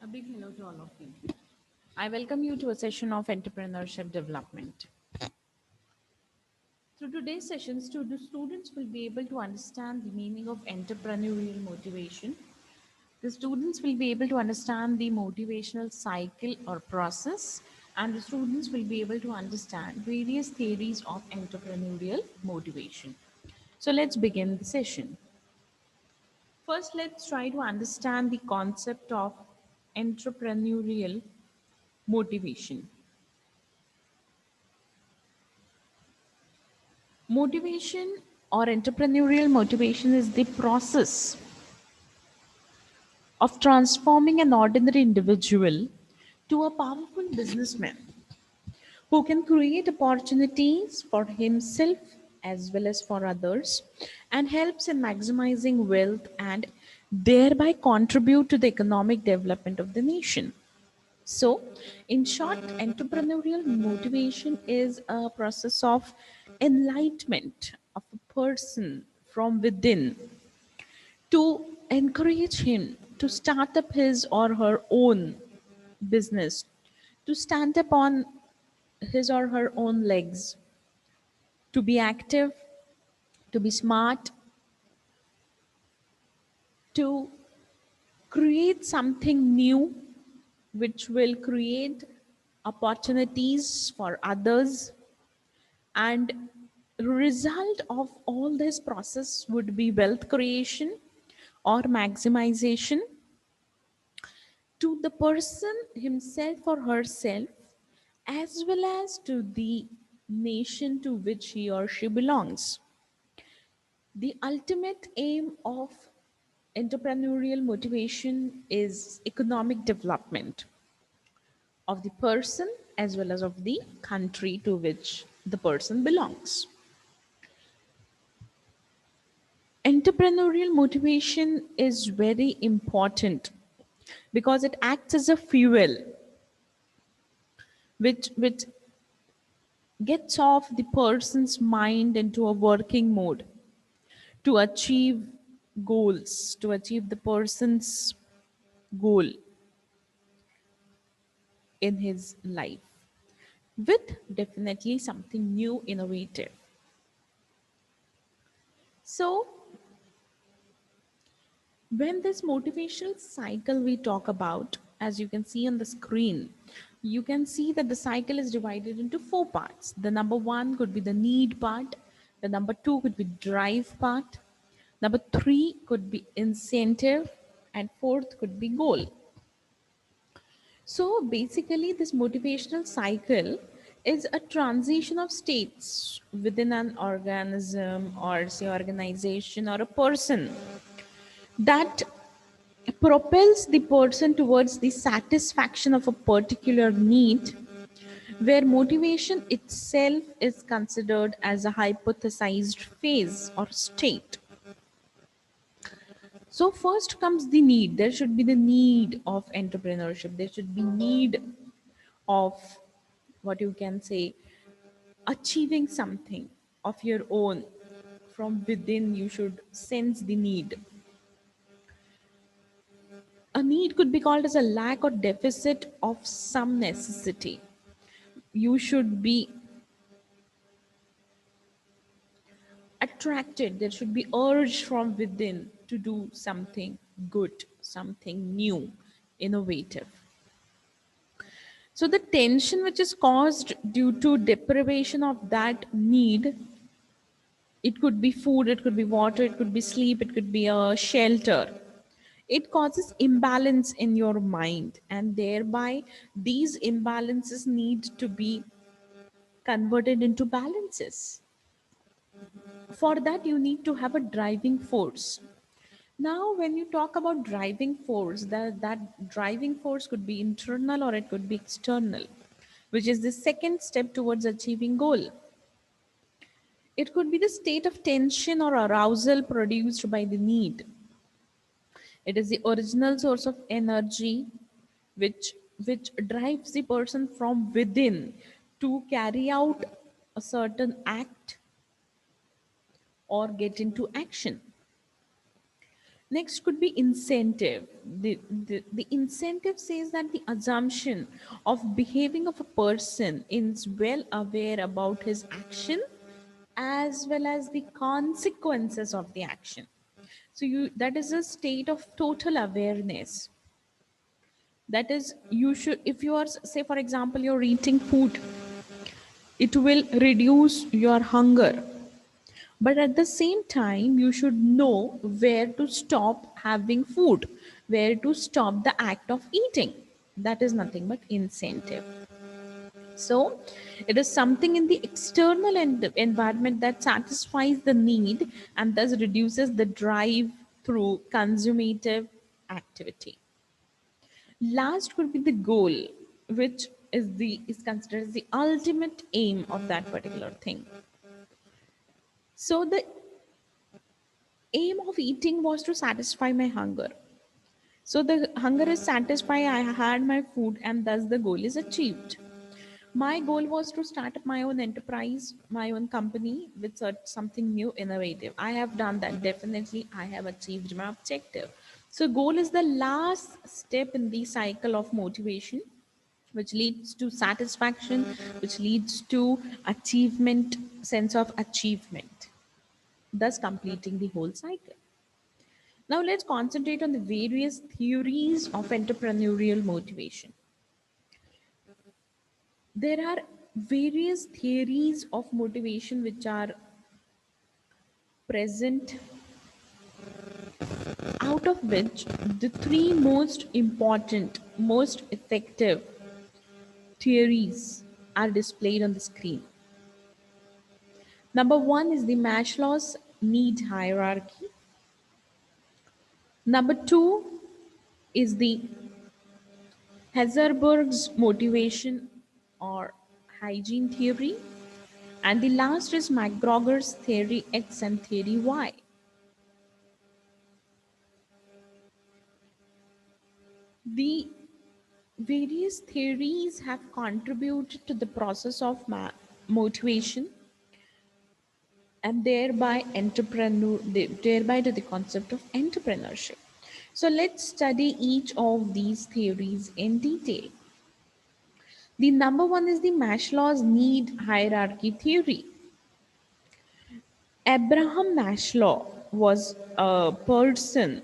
A big hello to all of you. I welcome you to a session of entrepreneurship development. Through today's session, students will be able to understand the meaning of entrepreneurial motivation. The students will be able to understand the motivational cycle or process, and the students will be able to understand various theories of entrepreneurial motivation. So let's begin the session. First, let's try to understand the concept of entrepreneurial motivation. Motivation or entrepreneurial motivation is the process of transforming an ordinary individual to a powerful businessman who can create opportunities for himself as well as for others and helps in maximizing wealth and thereby contribute to the economic development of the nation. So, in short, entrepreneurial motivation is a process of enlightenment of a person from within to encourage him to start up his or her own business, to stand up on his or her own legs, to be active, to be smart, to create something new which will create opportunities for others, and result of all this process would be wealth creation or maximization to the person himself or herself, as well as to the nation to which he or she belongs. The ultimate aim of entrepreneurial motivation is economic development of the person as well as of the country to which the person belongs. Entrepreneurial motivation is very important because it acts as a fuel which gets off the person's mind into a working mode to achieve goals, to achieve the person's goal in his life with definitely something new, innovative. So, when this motivational cycle we talk about, as you can see on the screen, you can see that the cycle is divided into four parts. The number one could be the need part, the number two could be drive part, number three could be incentive, and fourth could be goal. So basically, this motivational cycle is a transition of states within an organism or say organization or a person that propels the person towards the satisfaction of a particular need, where motivation itself is considered as a hypothesized phase or state. So first comes the need. There should be the need of entrepreneurship. There should be need of what you can say achieving something of your own. From within you should sense the need. A need could be called as a lack or deficit of some necessity. You should be attracted, there should be urge from within to do something good, something new, innovative. So the tension which is caused due to deprivation of that need, it could be food, it could be water, it could be sleep, it could be a shelter. It causes imbalance in your mind, and thereby these imbalances need to be converted into balances. For that, you need to have a driving force. Now, when you talk about driving force, that driving force could be internal or it could be external, which is the second step towards achieving goal. It could be the state of tension or arousal produced by the need. It is the original source of energy which which drives the person from within to carry out a certain act or get into action. Next could be incentive. The incentive says that the assumption of behaving of a person is well aware about his action as well as the consequences of the action. So you, that is a state of total awareness. That is, you should, if you are, say for example, you're eating food, it will reduce your hunger, but at the same time you should know where to stop having food, where to stop the act of eating. That is nothing but incentive. So it is something in the external environment that satisfies the need and thus reduces the drive through consumative activity. Last could be the goal, which is considered as the ultimate aim of that particular thing. So the aim of eating was to satisfy my hunger. So the hunger is satisfied, I had my food, and thus the goal is achieved. My goal was to start up my own enterprise, my own company with something new, innovative. I have done that. Definitely, I have achieved my objective. So, goal is the last step in the cycle of motivation, which leads to satisfaction, which leads to achievement, sense of achievement, thus completing the whole cycle. Now, let's concentrate on the various theories of entrepreneurial motivation. There are various theories of motivation which are present, out of which the three most important, most effective theories are displayed on the screen. Number one is the Maslow's need hierarchy. Number two is the Heisenberg's motivation or hygiene theory. And the last is McGregor's theory X and theory Y. The various theories have contributed to the process of motivation and thereby to the concept of entrepreneurship. So let's study each of these theories in detail. The number one is the Maslow's need hierarchy theory. Abraham Maslow was a person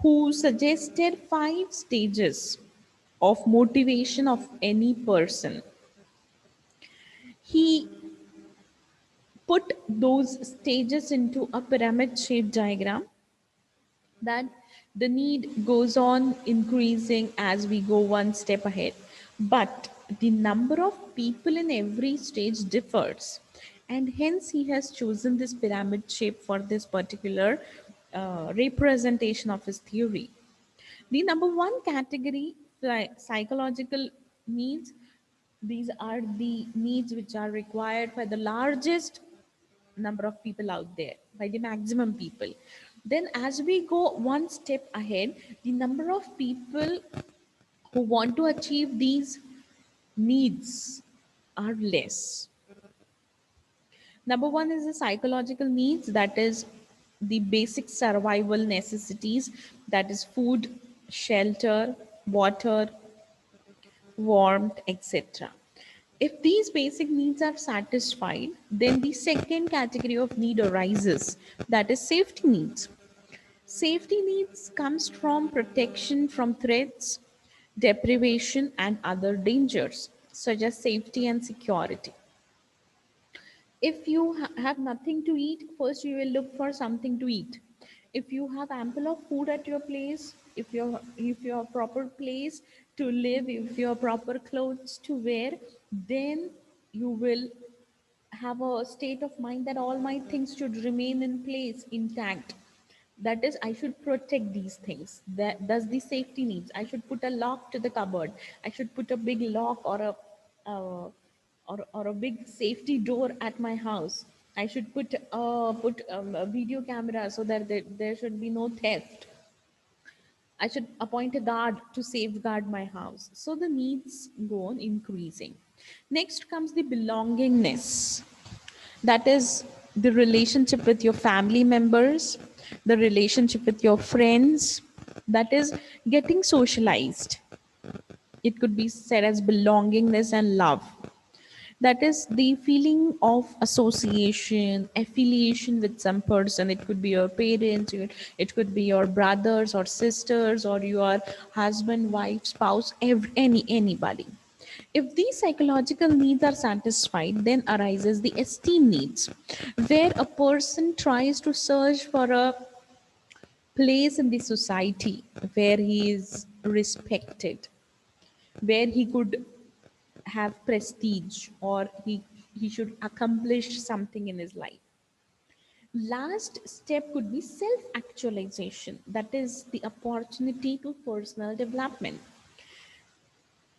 who suggested five stages of motivation of any person. He put those stages into a pyramid shaped diagram that the need goes on increasing as we go one step ahead, but the number of people in every stage differs, and hence he has chosen this pyramid shape for this particular representation of his theory. The number one category, psychological needs, these are the needs which are required by the largest number of people out there, by the maximum people. Then, as we go one step ahead, the number of people who want to achieve these needs are less. Number one is the psychological needs, that is the basic survival necessities, that is food, shelter, water, warmth, etc. If these basic needs are satisfied, then the second category of need arises, that is safety needs. Safety needs comes from protection from threats, deprivation, and other dangers, such as safety and security. If you have nothing to eat, first you will look for something to eat. If you have ample of food at your place, if you have proper place to live, if you have proper clothes to wear, then you will have a state of mind that all my things should remain in place intact. That is, I should protect these things. That's the safety needs. I should put a lock to the cupboard. I should put a big lock or uh, or a big safety door at my house. I should put a video camera so that there should be no theft. I should appoint a guard to safeguard my house. So the needs go on increasing. Next comes the belongingness. That is the relationship with your family members, the relationship with your friends, that is getting socialized. It could be said as belongingness and love. That is the feeling of association, affiliation with some person. It could be your parents, it could be your brothers or sisters, or your husband, wife, spouse, anybody. If these psychological needs are satisfied, then arises the esteem needs, where a person tries to search for a place in the society where he is respected, where he could have prestige, or he should accomplish something in his life. Last step could be self actualization, that is the opportunity to personal development,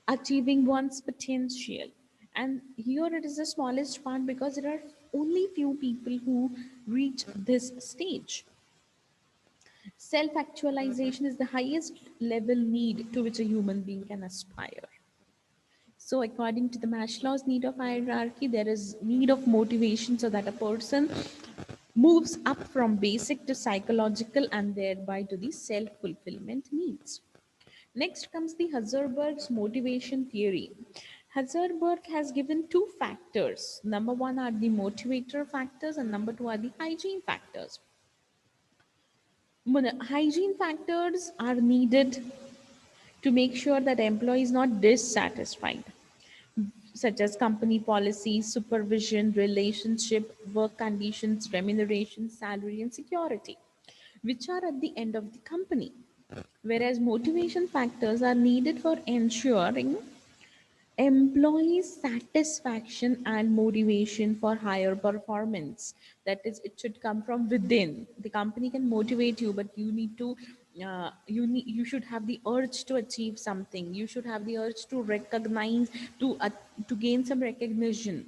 achieving one's potential. And here it is the smallest part, because there are only few people who reach this stage. Self actualization is the highest level need to which a human being can aspire. So, according to the Maslow's need of hierarchy, there is need of motivation so that a person moves up from basic to psychological and thereby to the self fulfillment needs. Next comes the Hazarberg's motivation theory. Hazarberg has given two factors. Number one are the motivator factors, and number two are the hygiene factors. Hygiene factors are needed to make sure that employee is not dissatisfied, such as company policies, supervision, relationship, work conditions, remuneration, salary, and security, which are at the end of the company. Whereas motivation factors are needed for ensuring employee satisfaction and motivation for higher performance. That is, it should come from within. The company can motivate you, but you need to you should have the urge to achieve something. You should have the urge to recognize, to gain some recognition,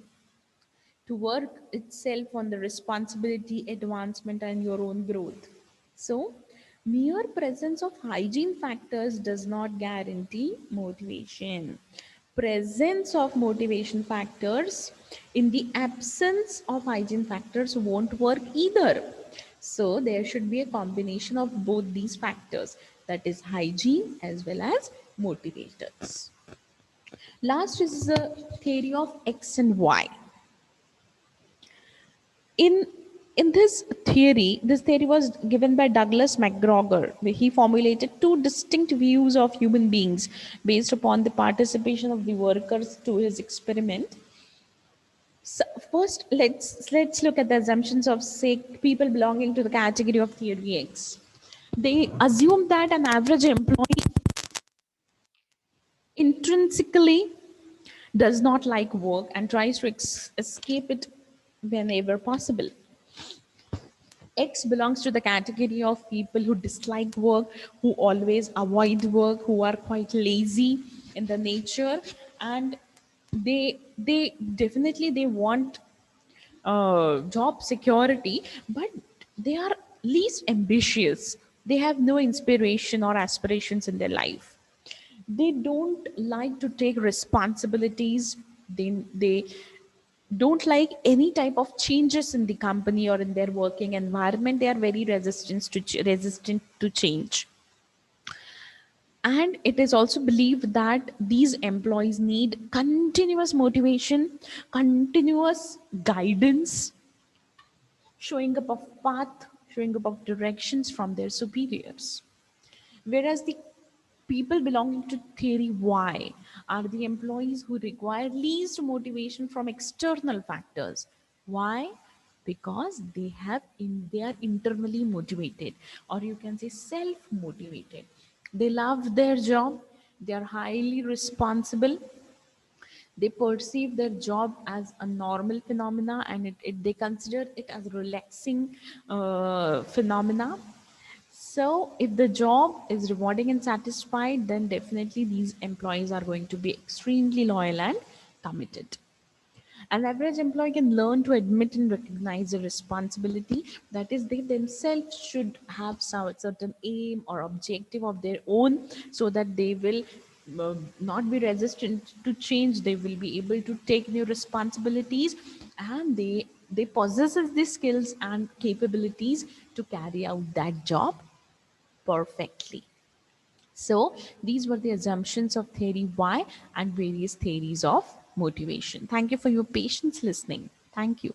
to work itself on the responsibility, advancement, and your own growth. So, mere presence of hygiene factors does not guarantee motivation. Presence of motivation factors in the absence of hygiene factors won't work either. So, there should be a combination of both these factors, that is, hygiene as well as motivators. Last is the theory of X and Y. In this theory was given by Douglas McGregor, where he formulated two distinct views of human beings based upon the participation of the workers to his experiment. So first, let's look at the assumptions of, say, people belonging to the category of theory X. They assume that an average employee intrinsically does not like work and tries to escape it whenever possible. X belongs to the category of people who dislike work, who always avoid work, who are quite lazy in the nature, and they definitely they want job security, but they are least ambitious. They have no inspiration or aspirations in their life. They don't like to take responsibilities. They don't like any type of changes in the company or in their working environment. They are very resistant to change. And it is also believed that these employees need continuous motivation, continuous guidance, showing up of path, showing up of directions from their superiors. Whereas the people belonging to theory Y are the employees who require least motivation from external factors. Why? Because they are internally motivated, or you can say self-motivated. They love their job, they are highly responsible, they perceive their job as a normal phenomena, and they consider it as a relaxing phenomena. So, if the job is rewarding and satisfied, then definitely these employees are going to be extremely loyal and committed. An average employee can learn to admit and recognize the responsibility. That is, they themselves should have some certain aim or objective of their own, so that they will not be resistant to change. They will be able to take new responsibilities, and they possesses the skills and capabilities to carry out that job perfectly. So these were the assumptions of theory Y and various theories of motivation. Thank you for your patience listening. Thank you.